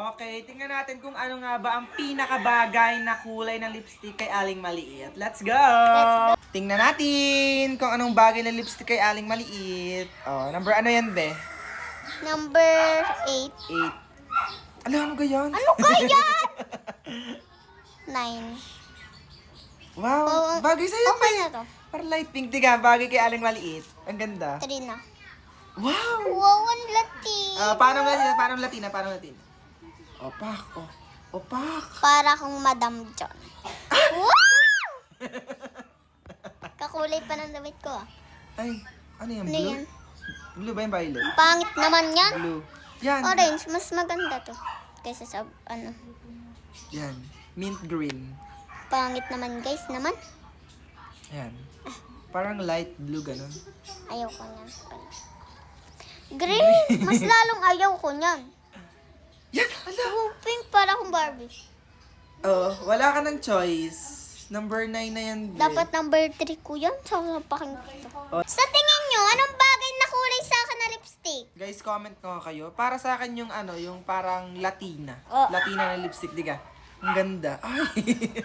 Okay, tingnan natin kung ano nga ba ang pinakabagay na kulay ng lipstick kay Aling Maliit. Let's go! Tingnan natin kung anong bagay na lipstick kay Aling Maliit. Oh, number ano yan, be? Number 8. 8. Ano ganyan? Ano kaya? 9. Wow, Oo, bagay sa'yo, Okay be. na to. Parang light pink, tiga. Bagay kay Aling Maliit. Ang ganda. 3 na. Wow! Wow, ang lati. Paano Latina? Opak, oh. Opak. Para akong Madam John. Wow! Kakulay pa ng damit ko ah. Ay, ano yan? Ano Blue? yan? Blue ba yung violet? Pangit naman yan. Blue. Yan. Orange, mas maganda to. Kaysa sa ano. Yan. Mint green. Pangit naman guys naman. Yan. Parang light blue, ganun. Ayaw ko niyan. Green! Mas lalong ayaw ko niyan. Yan! Ala! Pink para akong Barbie. Oh, wala ka ng choice. Number 9 na yan, be. Dapat number 3 ko yan. Sasapakin ko ito. Oh. Sa tingin nyo, anong bagay na kulay sa akin na lipstick? Guys, comment ko kayo. Para sa akin yung yung parang Latina. Oh. Latina na lipstick, di ka? Ang ganda. Ay!